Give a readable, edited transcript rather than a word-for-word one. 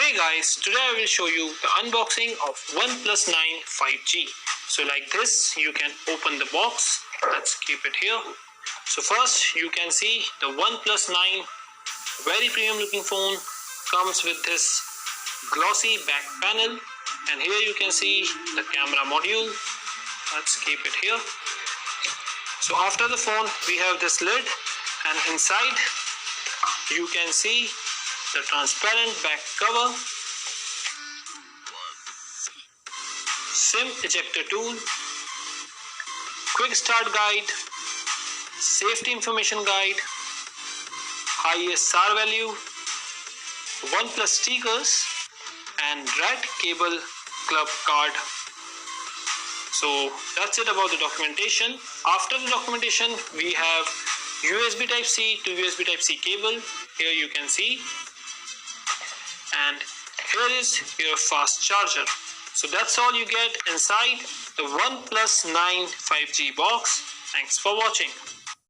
Hey guys, today I will show you the unboxing of Oneplus 9 5G. So like this, you can open the box. Let's keep it here. So first you can see the Oneplus 9, very premium looking phone, comes with this glossy back panel, and here you can see the camera module. Let's keep it here. So after the phone we have this lid, and inside you can see the transparent back cover, SIM ejector tool, quick start guide, safety information guide, high SR value, OnePlus stickers, and red cable club card. So that's it about the documentation. After the documentation we have USB Type-C to USB Type-C cable. Here you can see, and here is your fast charger. So that's all you get inside the Oneplus 9 5G box. Thanks for watching.